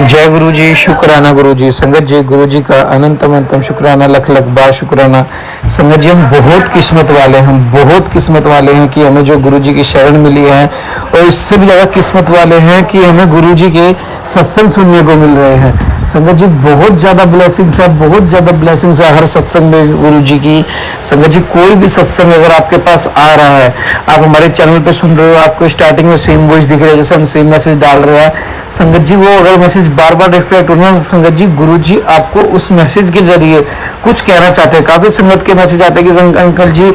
जय गुरु जी, शुक्राना गुरु जी। संगत जी, गुरु जी का अनंतम शुक्राना, लख लख बार शुक्राना। संगत जी, हम बहुत किस्मत वाले हैं, हम बहुत किस्मत वाले हैं कि हमें जो गुरु जी की शरण मिली है, और इससे भी ज़्यादा किस्मत वाले हैं कि हमें गुरु जी के सत्संग सुनने को मिल रहे हैं। संगत जी, बहुत ज़्यादा ब्लेसिंग्स है, बहुत ज़्यादा ब्लेसिंग्स है हर सत्संग में गुरु जी की। संगत जी, कोई भी सत्संग अगर आपके पास आ रहा है, आप हमारे चैनल पे सुन रहे हो, आपको स्टार्टिंग में सेम वॉइस दिख रहा है, जैसे हम सेम मैसेज डाल रहे हैं, संगत जी वो अगर मैसेज बार बार रिफ्लेक्ट होना, संगत जी गुरु जी आपको उस मैसेज के जरिए कुछ कहना चाहते हैं। काफ़ी संगत के मैसेज आते हैं कि अंकल जी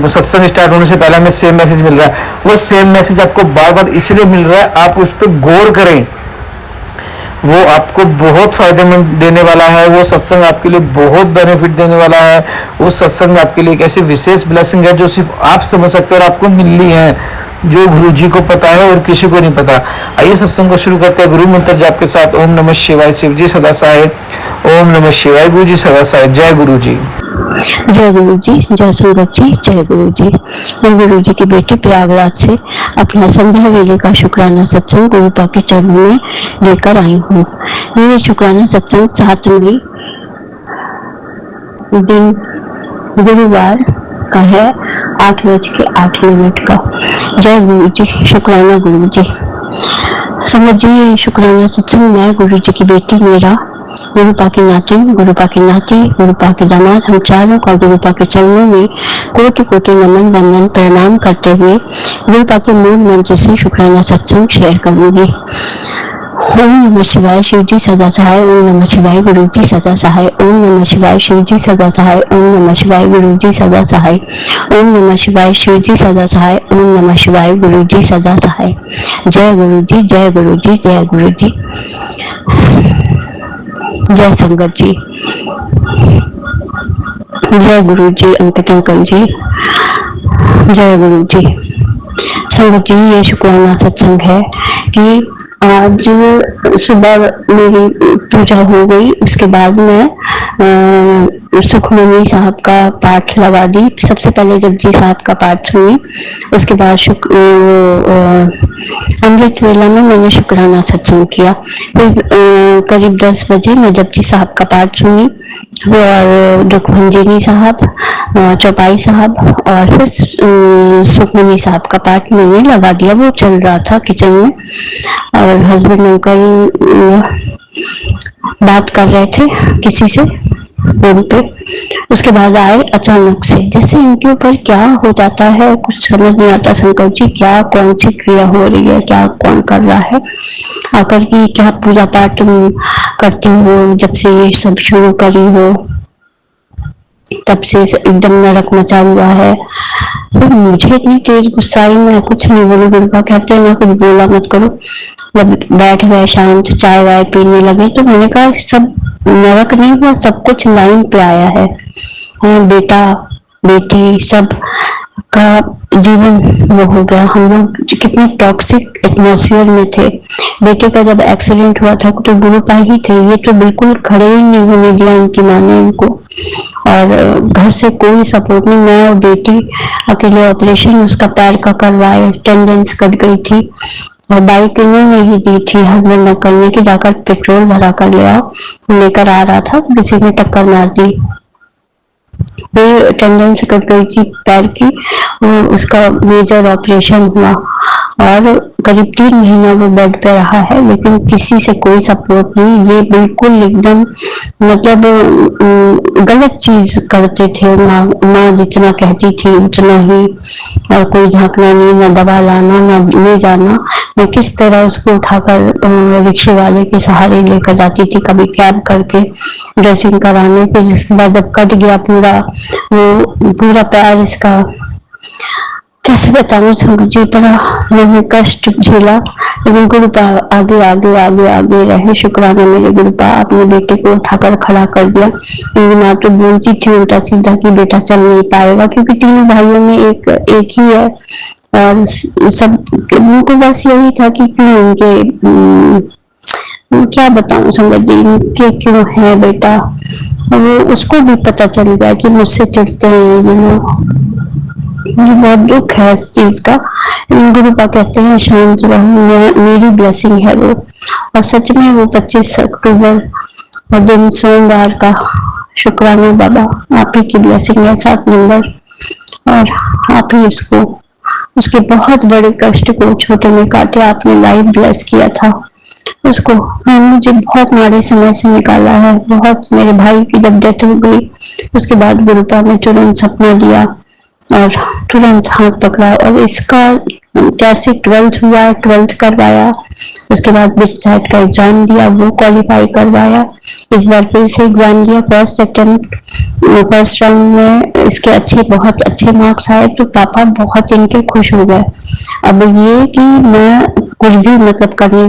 सत्संग स्टार्ट होने से पहले हमें सेम मैसेज मिल रहा है। वो सेम मैसेज आपको बार बार इसलिए मिल रहा है, आप उस पर गौर करें, वो आपको बहुत फायदेमंद देने वाला है। वो सत्संग आपके लिए बहुत बेनिफिट देने वाला है। वो सत्संग आपके लिए एक ऐसी विशेष ब्लेसिंग है जो सिर्फ आप समझ सकते हो और आपको मिलनी है, जो गुरु जी को पता है और किसी को नहीं पता। आइए सत्संग को शुरू करते हैं गुरु मंत्र जाप के साथ। ओम नमः शिवाय। शिव जी सदा सहाय। ओम नमः शिवाय। गुरु जी सदा सहाय। जय गुरु जी। जय गुरु जी, जय सूरज जी, जय गुरु जी। मैं गुरु जी की बेटी प्रयागराज से अपना संध्या वेले का शुक्राना सत्संग गुरु पा के चरणों में लेकर आई हूँ। ये शुक्राना सत्संग 7 मई दिन गुरुवार का है, 8:08 का। जय गुरु जी, शुक्राना गुरु जी। समझ जी, शुक्राना सत्संग मैं गुरु जी की बेटी, मेरा गुरु पा की नाती, गुरु पा की नाती, गुरु पा के दामाद, हम चारों का गुरु पा के चरणों में कोटि कोटि नमन वंदन प्रणाम करते हुए गुरु पा के मूल मंत्र से शुक्राना सत्संग शेयर करूंगी। ओम नमः शिवाय। शिव जी सदा सहाय। ओम नमः शिवाय। गुरु जी सदा सहाय। ओम नमः शिवाय। शिव जी सदा सहाय। ओम नमः शिवाय। गुरु जी सदा सहाय। ओम नमः शिवाय। शिव जी सदा सहाय। ओम नमः शिवाय। गुरु जी सदा सहाय। जय गुरु जी, जय गुरु जी, जय गुरु जी। जय संगत जी, जय गुरु जी। अंकित अंकल जी, जय गुरु जी। संगत जी, ये शुक्राना सत्संग है कि आज सुबह मेरी पूजा हो गई, उसके बाद मैं सुखमनी साहब का पाठ लगा दी। सबसे पहले जपजी साहब का पाठ सुनी, उसके बाद अमृत वेला में मैंने शुक्राना सत्संग किया। फिर करीब 10 बजे मैं जपजी साहब का पाठ सुनी और दुखभंजनी साहब, चौपाई साहब और फिर सुखमनी साहब का पाठ मैंने लगा दिया। वो चल रहा था किचन में और हस्बैंड अंकल बात कर रहे थे किसी से फोन पे। उसके बाद आए अचानक से, जैसे इनके ऊपर क्या हो जाता है कुछ समझ नहीं आता। शंकर जी, क्या कौन सी क्रिया हो रही है, क्या कौन कर रहा है, आकर की क्या पूजा पाठ करती हो, जब से ये सब शुरू करी हो तब से एकदम नरक मचा हुआ है। तो मुझे इतनी तेज गुस्सा आई, मैं कुछ नहीं बोली। गुरुपा कहते हैं ना कुछ बोला मत करो। जब बैठ गए शांत, चाय वाय पीने लगे, तो मैंने कहा सब नरक नहीं हुआ, सब कुछ लाइन पे आया है। बेटा बेटी सब का जीवन वो हो गया। हम लोग कितने टॉक्सिक एटमॉस्फेयर में थे। बेटे का जब एक्सीडेंट हुआ था तो गुरुपा ही थे, ये तो बिल्कुल खड़े ही नहीं होने दिया इनकी माँ ने इनको, और घर से कोई सपोर्ट नहीं। मैं और बेटी अकेले ऑपरेशन उसका पैर का करवाए, टेंडेंस कट गई थी और बाइक इन्होंने ही दी थी हस्बैंड अंकल ने कि जाकर पेट्रोल भरा कर ले आओ। लेकर आ रहा था, किसी ने टक्कर मार दी, फिर टेंडेंस कट गई थी पैर की और उसका मेजर ऑपरेशन हुआ और करीब 3 महीना वो बेड पे रहा है, लेकिन किसी से कोई सपोर्ट नहीं। ये बिल्कुल एकदम मतलब गलत चीज करते थे। माँ जितना कहती थी उतना ही, और कोई झांकना नहीं, ना दवा लाना, ना ले जाना। मैं किस तरह उसको उठाकर रिक्शे वाले के सहारे लेकर जाती थी, कभी कैब करके ड्रेसिंग कराने। फिर जिसके बाद जब कट गया पूरा पैर इसका, कैसे बताऊं संगत जी, बड़ा मैंने कष्ट झेला। लेकिन गुरुपा आगे आगे आगे आगे रहे। शुक्राना मेरे गुरुपा, अपने बेटे को उठाकर खड़ा कर दिया। मेरी माँ तो बोलती थी उल्टा सीधा कि बेटा चल नहीं पाएगा, क्योंकि तीनों भाइयों में एक ही है और सब उनको बस यही था कि क्यों इनके क्या बताऊं संगत जी, इनके क्यों है बेटा। वो उसको भी पता चल गया कि मुझसे चिढ़ते हैं ये लोग। मुझे बहुत दुख है इस चीज का। गुरु पा कहते हैं शांत रहो, मेरी ब्लेसिंग है वो। और सच में वो 25 अक्टूबर और दिन सोमवार का, शुक्राना बाबा, आप ही की ब्लेसिंग है 7 नंबर। और आप ही उसको, उसके बहुत बड़े कष्ट को छोटे में काटे, आपने लाइफ ब्लेस किया था उसको। मुझे बहुत मारे समय से निकाला है, बहुत। मेरे भाई की जब डेथ हो गई उसके बाद गुरुपा ने तुरंत सपना दिया और तुरंत हाथ पकड़ा। और इसका कैसे 12th हुआ, 12th करवाया, उसके बाद बिस्टेट का एग्जाम दिया, वो क्वालिफाई करवाया। इस बार फिर से एग्जाम दिया, फर्स्ट अटेम्प्ट, फर्स्ट राउंड में इसके अच्छे, बहुत अच्छे मार्क्स आए, तो पापा बहुत इनके खुश हो गए। अब ये कि मैं कुछ भी मतलब करने,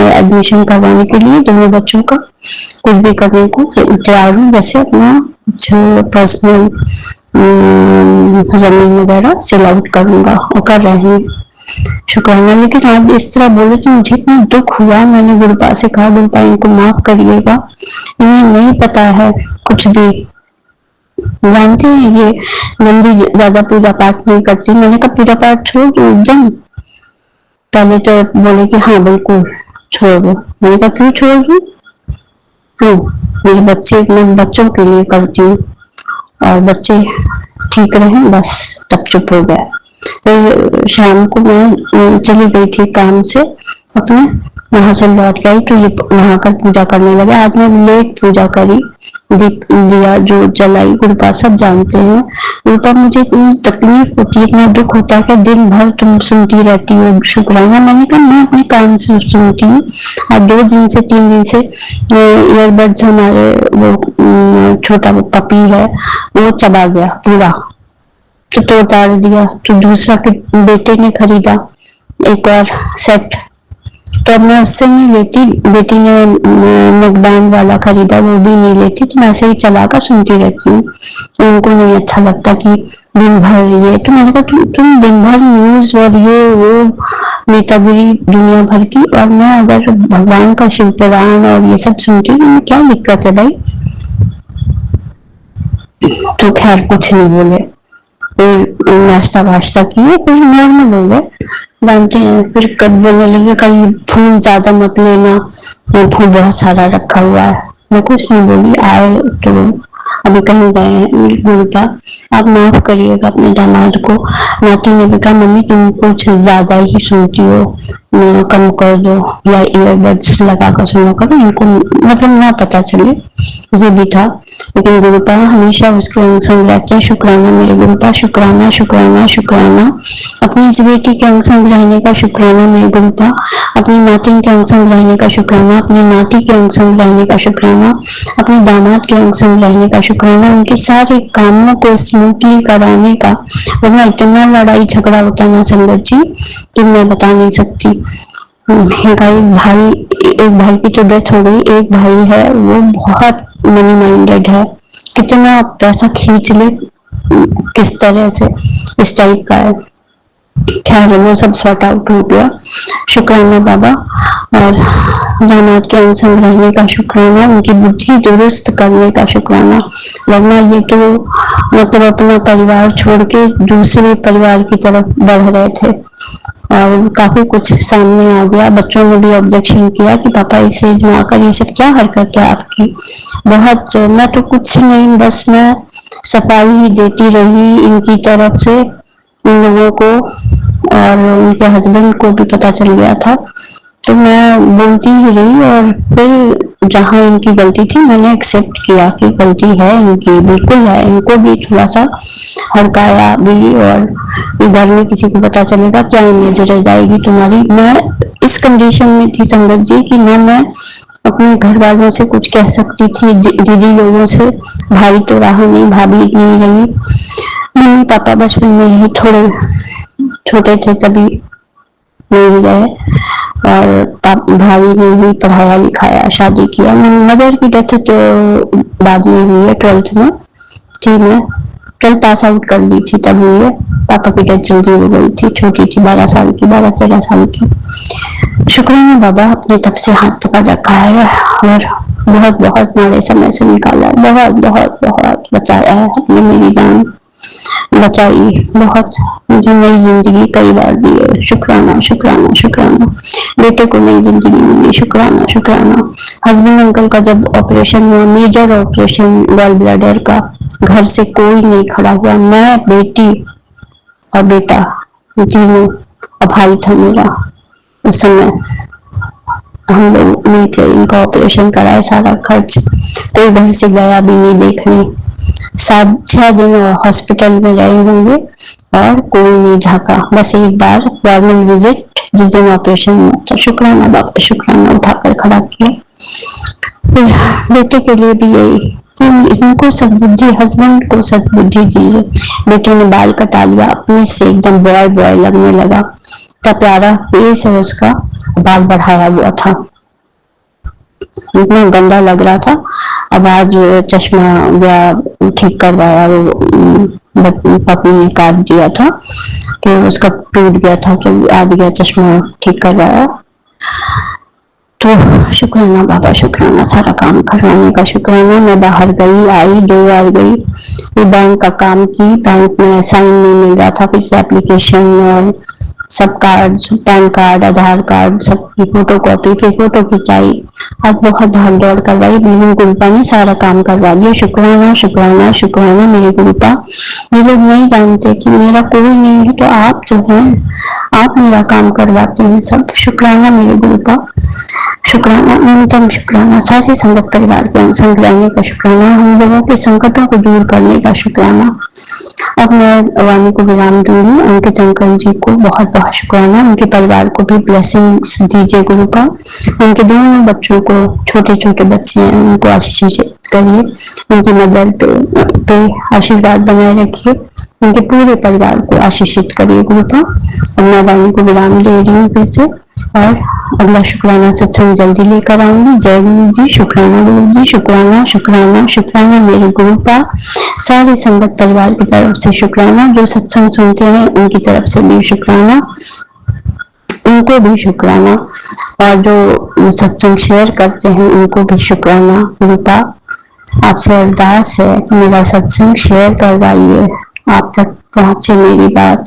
एडमिशन करवाने के लिए दोनों बच्चों का कुछ भी करने को तैयार हूँ, जैसे अपना जो पर्सनल जमीन वगैरह सेल आउट करूंगा, और कर रहे हैं, शुक्राना। लेकिन आज इस तरह बोले तो मुझे इतना दुख हुआ। मैंने गुरुपा से कहा, गुरुपा इनको माफ करिएगा, इन्हें नहीं पता है कुछ भी। जानते हैं ये नंदी ज्यादा पूजा पाठ नहीं करती। मैंने कहा पूजा पाठ छोड़ दो एकदम। पहले तो बोले कि हाँ बिल्कुल छोड़ दो। मैंने कहा क्यों छोड़ दू? हाँ, मेरे बच्चे, मैं बच्चों के लिए करती हूँ और बच्चे ठीक रहे, बस। तब चुप हो गया। फिर शाम को मैं चली गई थी काम से अपने, वहां से लौट के आई तो ये नहाकर पूजा करने लगे। आज मैं लेट पूजा करी, दीप दिया जो जलाई, गुरुपा सब जानते हैं। गुरुपा मुझे इतनी तकलीफ होती है, इतना दुख होता है कि दिन भर तुम सुनती रहती हो शुक्राना। मैंने कहा मैं अपने कान से सुनती हूँ। आज 2 दिन से 3 दिन से ईयरबड्स हमारे, वो छोटा वो पपी है, वो चबा गया पूरा, तो तोड़ दिया। तो दूसरा के बेटे ने खरीदा एक और सेट, तो अब मैं उससे नहीं लेती। बेटी ने नेकबैंड वाला खरीदा, वो भी नहीं लेती, तो मैं ऐसे ही चलाकर सुनती रहती हूँ। तो उनको नहीं अच्छा लगता कि दिन भर ये। तो मैंने कहा तुम दिन भर न्यूज और ये वो नेतागिरी दुनिया भर की, और मैं अगर भगवान का शिव पुराण और ये सब सुनती हूँ, क्या दिक्कत है भाई? तो खैर कुछ नहीं बोले, फिर नाश्ता वाश्ता किए, फिर नॉर्मल हो गए। जानते हैं, फिर कब बोलने लगे कल फूल ज्यादा मत लेना, फूल बहुत सारा रखा हुआ है। मैं कुछ नहीं बोली। आए तो अभी कहीं गए गुरुपा, आप माफ करिएगा अपने दामाद को। नाती ने भी कहा मम्मी तुम कुछ ज्यादा ही सुनती हो, कम कर दो या ईयरबड्स लगा कर सुना करो, इनको मतलब ना पता चले। ये भी था, लेकिन गुरुपा हमेशा उसके अंग संग रहते हैं। शुक्राना मेरे गुरुपा, शुक्राना शुक्राना शुक्राना। अपनी इस बेटी के अंग संग रहने का शुक्राना मेरे गुरुपा, अपनी नातिन के अंग संग रहने का शुक्राना, अपनी नाती के अंग संग रहने का शुक्राना, अपने दामाद के अंग संग रहने का शुक्राना, उनके सारे कामों को स्मूथली कराने का। वरना इतना लड़ाई झगड़ा होता ना संगत जी कि मैं बता नहीं सकती। एक भाई की तो डेथ हो गई, एक भाई है वो बहुत मनी माइंडेड है, कितना पैसा खींच ले किस तरह से, इस टाइप का है। खैर वो सब सॉर्ट आउट हो गया, शुक्राना बाबा। और दामाद के अंग संग रहने का शुक्राना, उनकी बुद्धि दुरुस्त करने का शुक्राना। वरना ये तो मतलब अपना परिवार छोड़ के दूसरे परिवार की तरफ बढ़ रहे थे, और काफी कुछ सामने आ गया। बच्चों ने भी ऑब्जेक्शन किया कि पापा इस एज में आकर ये सब क्या हरकत है आपकी। बहुत, मैं तो कुछ नहीं, बस मैं सफाई ही देती रही इनकी तरफ से इन लोगों को, और उनके हस्बैंड को भी पता चल गया था, तो मैं बोलती ही रही। और फिर जहाँ इनकी गलती थी मैंने एक्सेप्ट किया कि गलती है इनकी, बिल्कुल है। इनको भी थोड़ा सा हड़काया भी, और घर में किसी को पता चलेगा क्या इमेज रह जाएगी तुम्हारी। मैं इस कंडीशन में थी संगत जी कि ना मैं अपने घर वालों से कुछ कह सकती थी, दीदी लोगों से, भाई तो रहा नहीं, भाभी नहीं रही, मम्मी पापा बचपन में ही थोड़े छोटे थे तभी मिल गए, और भाई ने ही पढ़ाया लिखाया, शादी किया। मदर की डेथ तो बाद में हुई है, 12th में थी, मैं 12th पास आउट कर ली थी तब हुई है। पापा की डेथ जल्दी हो गई थी, छोटी थी, 12 साल की, 12-13 साल की। शुक्राना बाबा, अपने तब से हाथ पकड़ रखा है और बहुत बहुत मारे समय से निकाला, बहुत बहुत बहुत बचाया है अपने मेरी जान। बचाई, बहुत मुझे नई जिंदगी कई बार दी है। शुक्राना शुक्राना शुक्राना। बेटे को नई जिंदगी मिली, शुक्राना शुक्राना। हस्बैंड अंकल का जब ऑपरेशन हुआ, मेजर ऑपरेशन गॉल ब्लैडर का, घर से कोई नहीं खड़ा हुआ, मैं, बेटी और बेटा तीनों, और भाई था मेरा। उस समय हम लोग मिलकर इनका ऑपरेशन कराए, सारा खर्च, कोई घर से गया भी नहीं देखने। 6 दिन हॉस्पिटल में रहे होंगे और कोई नहीं झाका, बस एक बार गवर्नमेंट विजिट जिस दिन ऑपरेशन हुआ था। शुक्राना बाबा शुक्राना, उठाकर खड़ा किया। फिर बेटे के लिए भी यही कि इनको सद्बुद्धि, हस्बैंड को सद्बुद्धि दीजिए। बेटे ने बाल कटा लिया, अपने से एकदम बॉय बॉय लगने लगा, इतना प्यारा फेस है उसका, बाल बढ़ाया हुआ था, इतना गंदा लग रहा था। अब आज चश्मा गया ठीक करवाया, वो पत्नी ने काट दिया था तो उसका टूट गया था, तो आज गया चश्मा ठीक करवाया। तो शुक्राना बाबा शुक्राना, सारा काम करवाने का शुक्राना। मैं बाहर गई, आई, 2 बार गई, ये बैंक का काम की, बैंक में साइन नहीं मिल रहा था, कुछ एप्लीकेशन और सब कार्ड, पैन कार्ड, आधार कार्ड, सबकी फोटो कॉपी, फिर फोटो खिंचाई, आज बहुत भाग दौड़ करवाई। मेरी गुरुपा ने सारा काम करवा दिया। शुक्राना शुक्राना शुक्राना मेरे गुरुपा। ये लोग नहीं जानते कि मेरा कोई नहीं है, तो आप जो हैं, आप मेरा काम करवाते हैं सब। शुक्राना मेरे गुरुपा, शुक्राना, न्यूनतम शुक्राना। सारे संगत परिवार के संग रहने का शुक्राना, हम लोगों के संकटों को दूर करने का शुक्राना। अब मैं वाणी को विराम दूंगी। अंकित अंकल जी को बहुत बहुत शुक्राना, उनके परिवार को भी ब्लेसिंग्स दीजिए गुरुपा। उनके दोनों बच्चों को, छोटे छोटे बच्चे हैं, उनको आशीषित करिए, उनकी मदर पे आशीर्वाद बनाए रखिए, उनके पूरे परिवार को आशीषित करिए गुरुपा। और मैं वाणी को विराम दे रही हूँ फिर से, और अगला शुक्राना सत्संग जल्दी लेकर आऊंगी। जय गुरु जी, शुक्राना गुरु जी, शुक्राना शुक्राना शुक्राना मेरे गुरुपा। सारे संगत परिवार की तरफ से शुक्राना, जो सत्संग सुनते हैं उनकी तरफ से भी शुक्राना, उनको भी शुक्राना, और जो सत्संग शेयर करते हैं उनको भी शुक्राना गुरुपा। आपसे अरदास है कि मेरा सत्संग शेयर करवाइए, आप तक पहुंचे मेरी बात,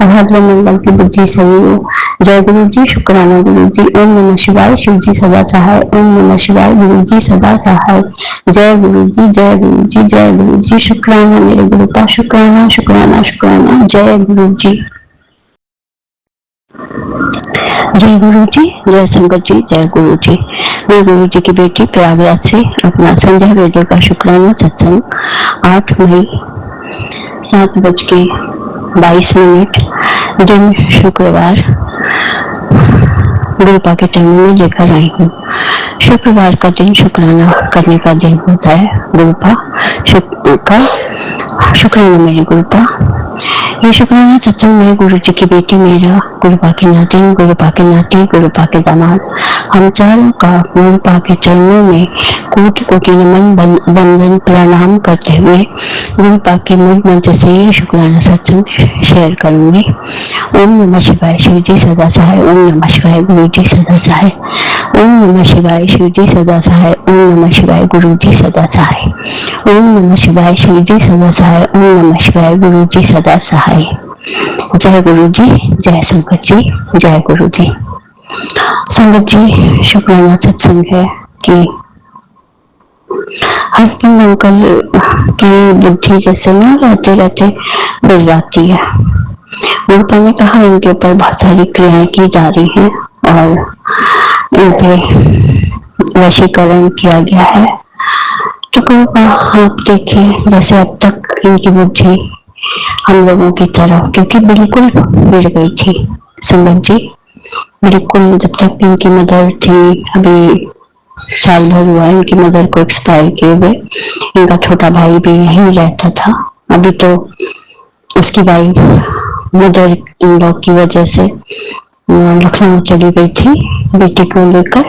और भद्र मंगल की बुद्धि सही हो। जय गुरु जी, शुक्राना गुरु जी। ओम नमः शिवाय, शिव जी सदा सहाय। ओम नमः शिवाय, गुरु जी सदा सहाय। जय गुरु जी, जय गुरु जी, जय गुरु जी। शुक्राना मेरे गुरुपा, शुक्राना शुक्राना शुक्राना। जय गुरु जी, जय गुरु जी, जय संगत जी, जय गुरु जी। मैं गुरु जी की बेटी प्रयागराज से अपना संध्या वेदों का शुक्राना सत्संग 8 मई 7:22 दिन शुक्रवार गुरुपा के चरणों में लेकर आई हूँ। शुक्रवार का दिन शुक्राना करने का दिन होता है गुरुपा, शुक्राना मेरे गुरुपा। ये शुक्राना सत्संग में गुरु जी की बेटी मेरा, गुरुपा की नातिन, गुरुपा के नाती, गुरुपा के दामाद, हम चारों का गुरुपा के चरणों में कोटि कोटि नमन बंदन प्रणाम करते हुए गुरुपा के मूल मंत्र से ये शुक्राना सत्संग शेयर करूंगी। ओम नमः शिवाय, शिव जी सदा सहाय। ओम नमः शिवाय, गुरु जी सदा सहाय। ओम नमः शिवाय, शिव जी सदा सहाय। ओम नमः शिवाय, गुरु जी सदा सहाय। ओम नमः शिवाय, शिव जी सदा सहाय। ओम नमः शिवाय, गुरु जी सदा सहाय। जय गुरु जी, जय संगत जी, जय गुरु जी। संगत जी, शुक्राना सत्संग है कि हस्बैंड अंकल की बुद्धि जैसे न रहते रहते बढ़ जाती है। गुरुपा ने कहा इनके ऊपर बहुत सारी क्रियाएं की जा रही हैं और इन पे वशीकरण किया गया है। तो गुरुपा आप देखिए, जैसे अब तक इनकी बुद्धि हम लोगों की तरह, क्योंकि बिल्कुल गिर गई थी संगत जी, बिल्कुल। जब तक इनकी मदर थी, अभी साल भर हुआ इनकी मदर को एक्सपायर किए हुए, इनका छोटा भाई भी यहीं रहता था। अभी तो उसकी वाइफ मदर इन लॉ की वजह से लखनऊ चली गई थी, बेटी को लेकर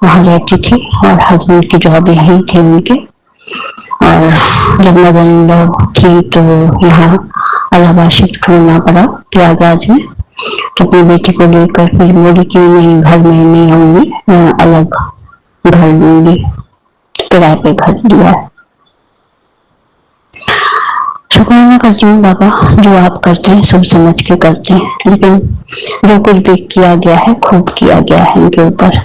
वहां रहती थी, और हस्बैंड की जॉब यहीं थी उनके। और जब मदर इन लॉ थी तो यहाँ इलाहाबाद शिफ्ट होना पड़ा प्रयागराज में। तो अपनी बेटी को लेकर फिर बोली कि नहीं, घर में नहीं आऊंगी, मैं अलग घर लूंगी, किराए पे घर लिया। तो शुक्र ना करती हूँ बाबा, जो आप करते हैं सब समझ के करते हैं, लेकिन जो कुछ भी किया गया है खूब किया गया है इनके ऊपर,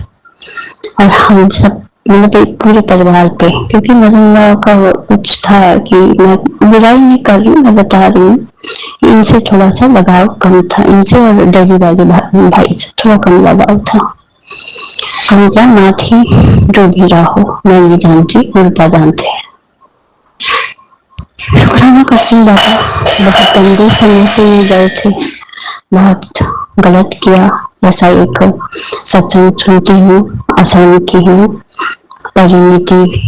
और हम सब मतलब एक पूरे परिवार पे, क्योंकि मदन का कुछ था कि मैं बुराई नहीं कर रही हूँ, मैं बता रही हूँ, इनसे थोड़ा सा लगाव कम था, इनसे और डेली वाले भाई से थोड़ा कम लगाव था। हम क्या ना थी, जो भी रहा हो मैं नहीं जानती, उल्टा जानते हैं। शुक्राना करती हूँ बाबा, बहुत लंबे समय से ये गए थे, बहुत गलत किया। ऐसा एक सत्संग सुनती हूँ, आसानी की हूँ, परिणति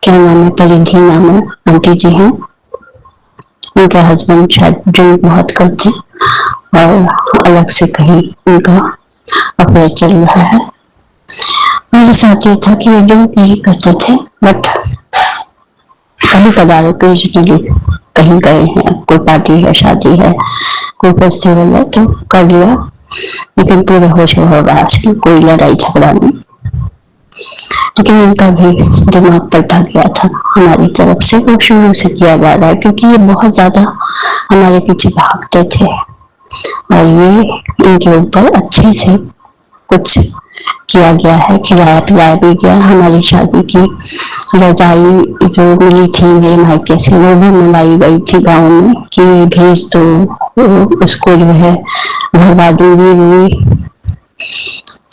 क्या नाम है, परिधि नाम है, आंटी जी हैं, उनके हस्बैंड शायद ड्रिंक बहुत करते और अलग से कहीं उनका अफेयर चल रहा है। मेरे साथ ये था कि ये ड्रिंक नहीं करते थे, बट कभी कदार ओकेजनली कहीं गए हैं, कोई पार्टी है, शादी है, कोई फेस्टिवल है तो कर लिया, लेकिन पूरे होश हवास में, कोई लड़ाई झगड़ा नहीं। लेकिन इनका भी दिमाग पलटा गया था हमारी तरफ से, वो शुरू से किया जा रहा है, क्योंकि ये बहुत ज्यादा हमारे पीछे भागते थे, और ये इनके ऊपर अच्छे से कुछ किया गया है, खिलाया पिलाया भी गया। हमारी शादी की रजाई जो मिली थी मेरे मायके से, वो भी मंगाई गई थी गांव में कि भेज दो उसको, जो है घरवा दूंगी रूई,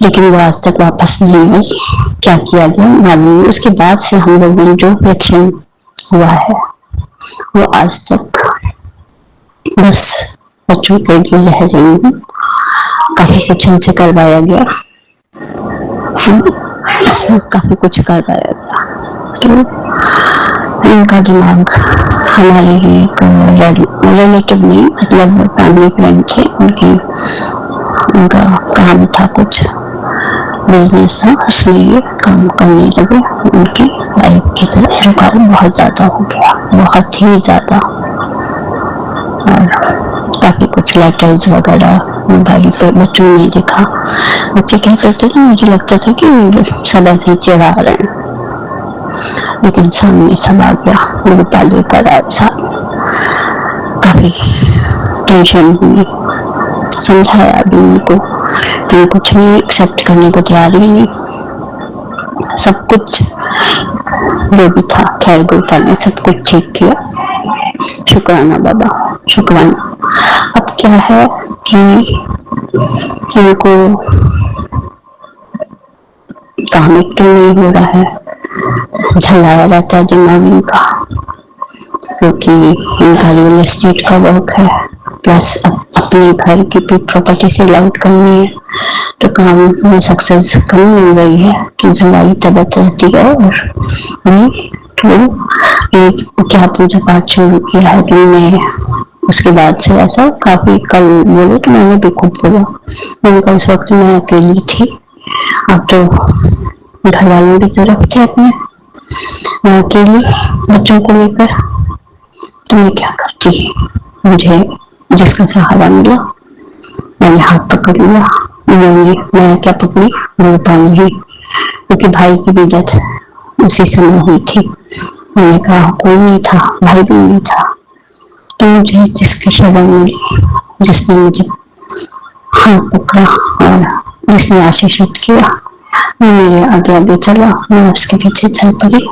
लेकिन वो आज तक वापस नहीं आई। क्या किया गया मालूम नहीं। उसके बाद से हम लोगों में जो फ्रिक्शन हुआ है वो आज तक बस बच्चों के लिए रह रही हूँ। काफी कुछ इनसे करवाया गया, काफी कुछ करवाया गया, तो इनका दिमाग हमारे ही एक रिलेटिव नहीं, मतलब फैमिली फ्रेंड थे, उनका काम था, कुछ बिजनेस था, उसमें ये काम करने लगे, उनकी लाइफ की तरफ झुकाव बहुत ज्यादा हो गया, बहुत ही ज्यादा। और काफी कुछ लेटर्स वगैरह मोबाइल पे बच्चों ने देखा, बच्चे कहते थे ना, मुझे लगता था कि सब ऐसे चिढ़ा रहे हैं, लेकिन सामने सब आ गया, मेरे पाले कर आए साहब। काफी टेंशन हुई, समझाया भी उनको कि कुछ नहीं एक्सेप्ट करने को तैयार ही नहीं, सब कुछ जो भी था, खैर गोपाल ने सब कुछ ठीक किया। शुक्राना बाबा, शुक्राना। अब क्या है कि इनको काम तो नहीं हो रहा है, झलाया रहता है दिमाग इनका, क्योंकि इनका रियल एस्टेट का वर्क है, प्लस अपने घर की भी प्रॉपर्टी से आउट करनी है, तो काम में सक्सेस कम मिल रही है, तो जवाई तबीयत रहती है। और तो क्या पूजा पाठ शुरू किया है तुमने, उसके बाद से ऐसा काफी, कल बोले तो मैंने भी खूब बोला, मैंने कहा उस वक्त मैं अकेली थी, अब तो घर वालों की तरफ थे अपने, मैं अकेली बच्चों को लेकर, तो मैं क्या करती, मुझे जिसका सहारा मिला मैंने हाथ पकड़ लिया, उन्होंने, मैं क्या पकड़ी, रूपा नहीं, क्योंकि भाई की भी डेथ उसी समय हुई थी। मैंने कहा कोई नहीं था, भाई भी नहीं था, तो मुझे जिसकी शरण मिली, जिसने मुझे हाथ पकड़ा और जिसने आशीषित किया, वो मेरे आगे आगे चला, मैं उसके पीछे चल पड़ी।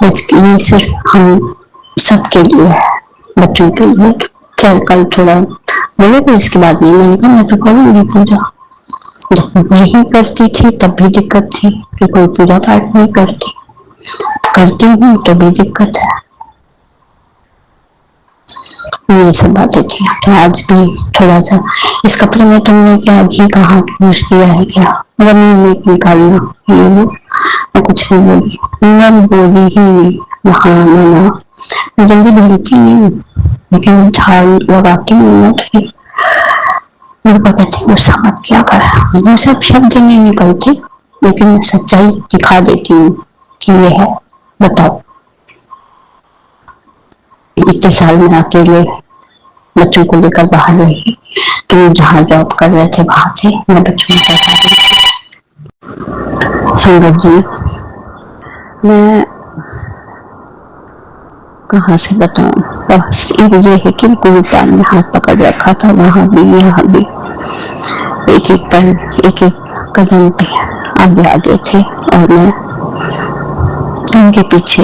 ये सिर्फ हम सबके लिए है, बच्चों के लिए। खैर कल थोड़ा बोले तो इसके बाद नहीं, मैंने कहा मैं तो करूंगी पूजा, जब नहीं करती थी तब भी दिक्कत थी कि कोई पूजा पाठ नहीं करती, करती हूँ तो भी दिक्कत है, ये सब बातें थी। तो आज भी थोड़ा सा, इस कपड़े में तुमने क्या घी का हाथ पूछ दिया है क्या, मेरा मुंह में निकालना, ये वो, मैं कुछ नहीं बोली, मैं बोली ही नहीं, हाँ मैं जल्दी बोलती नहीं हूँ, लेकिन झाड़ लगाती हूँ मैं, तो मेरे को कहती गुस्सा मत किया कर, मुझे सब शब्द नहीं निकलते, लेकिन मैं सच्चाई दिखा देती हूँ कि ये है, बताओ। इतने साल में अकेले बच्चों को लेकर बाहर रही, तुम जहाँ जॉब कर रहे थे वहां थे, मैं बच्चों को संगत जी, मैं कहाँ से बताऊं। बस एक ये है कि गुरुपा ने हाथ पकड़ रखा था, वहां भी यहाँ भी, एक एक पल एक एक कदम पे आगे आगे थे, और मैं उनके पीछे।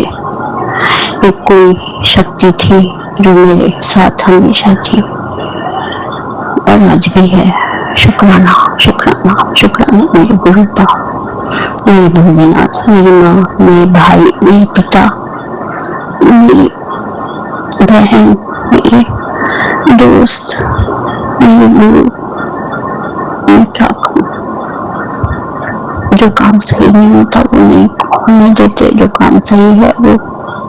एक कोई शक्ति थी जो मेरे साथ हमेशा थी और आज भी है। शुक्राना शुक्राना शुक्राना मेरे गुरुपा, मेरे भोलेनाथ, मेरी माँ, मेरे भाई, मेरे पिता, मेरी बहन, मेरे दोस्त, मेरे गुरु। मैं क्या कहूँ, जो काम सही नहीं होता वो नहीं होने देते, जो काम सही है वो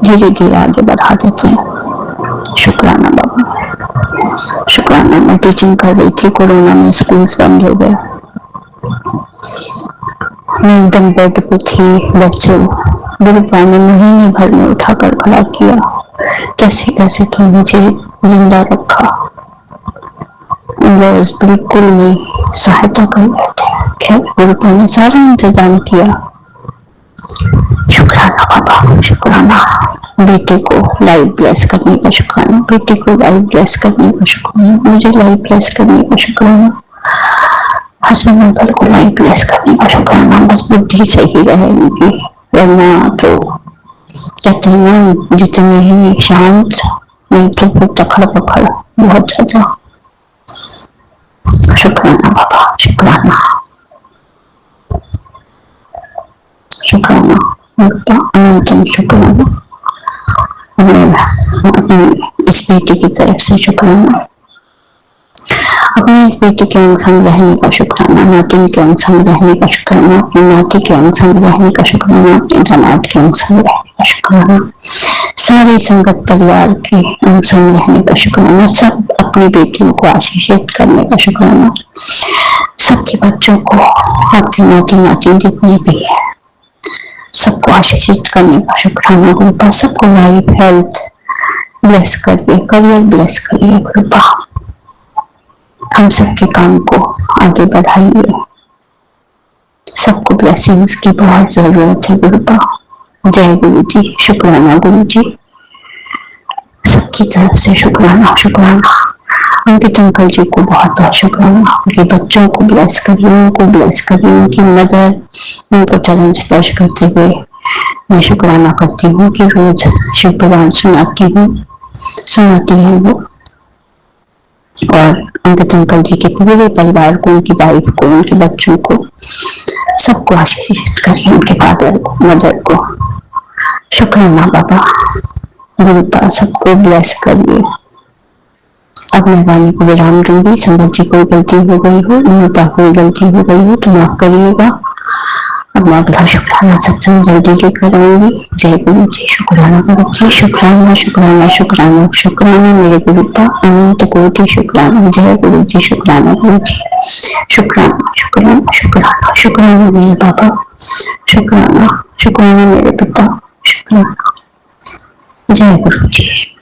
धीरे धीरे आगे बढ़ा देते हैं। शुक्राना बाबा, शुक्राना। मैं टीचिंग कर रही थी, कोरोना में स्कूल्स बंद हो गए, मैं एकदम बेड पे थी, बेड से गुरुपा ने महीने भर में उठाकर खड़ा किया, कैसे कैसे तो मुझे जिंदा रखा। रोज बिल्कुल नहीं सहायता कर रहे थे। खैर गुरुपा ने सारा इंतजाम किया। शुक्राना बाबा, शुक्राना। बेटे को लाइव ब्लेस करने का शुक्राना, बेटे को लाइव ब्लेस करने का शुक्राना, मुझे लाइव ब्लेस करने का शुक्राना, हस्बैंड अंकल को लाइव ब्लेस करने का शुक्राना। बस बुद्धि सही रहे उनकी, वरना तो कहते हैं ना, जितने ही शांत नहीं तो फिर तखड़ पखड़ बहुत ज्यादा। शुक्राना बाबा, शुक्राना शुक्राना, अनंतम शुक्राना। अपनी इस बेटी की तरफ से शुक्राना, अपनी इस बेटी के अंग संग रहने का शुक्राना, नाती के अंग संग रहने का शुक्राना, अपनी नाती के अंग संग रहने का शुक्राना, अपने दामाद के अंग संग रहने का शुक्राना, सारी संगत परिवार के अंग संग रहने का शुक्राना, सब अपनी बेटियों को आशीषित करने का शुक्राना, सबके बच्चों को, आपके नाती नाती जितने भी है सबको आशीषित करने का शुक्राना गुरुपा। सबको लाइफ हेल्थ ब्लेस करिए, करियर ब्लेस करिए गुरुपा। हम सबके काम को आगे बढ़ाइए, सबको ब्लेसिंग्स की बहुत जरूरत है गुरुपा। जय गुरु जी, शुक्राना गुरु जी, सबकी तरफ से शुक्राना शुक्राना। अंकित अंकल जी को बहुत बहुत शुक्राना, उनके बच्चों को ब्लेस करिए, उनको ब्लेस करिए, उनकी मदर, उनको चरण स्पर्श करते हुए मैं शुक्राना करती हूँ कि रोज शिव पुराण सुनाती है वो, और अंकित अंकल जी के पूरे परिवार को, उनकी वाइफ को, उनके बच्चों को, सबको आशीषित करिए, उनके फादर को, मदर को। शुक्राना बाबा, गुरुपा सबको ब्लेस करिए। अब मैं वाणी को विराम दूंगी। संगत जी कोई गलती हो गई हो, गुरुपा कोई गलती हो गई हो तो माफ करिएगा। अब मैं अगला शुक्राना सत्संग जल्दी लेकर आऊंगी। जय गुरु जी, शुक्राना गुरु जी, शुक्राना शुक्राना शुक्राना शुक्राना मेरे गुरुपा, अनंत कोटि शुक्राना। जय गुरु जी, शुक्राना गुरु जी, शुक्राना शुक्राना शुक्राना शुक्राना मेरे बाबा, शुक्राना शुक्राना मेरे पिता, शुक्राना। जय गुरु जी।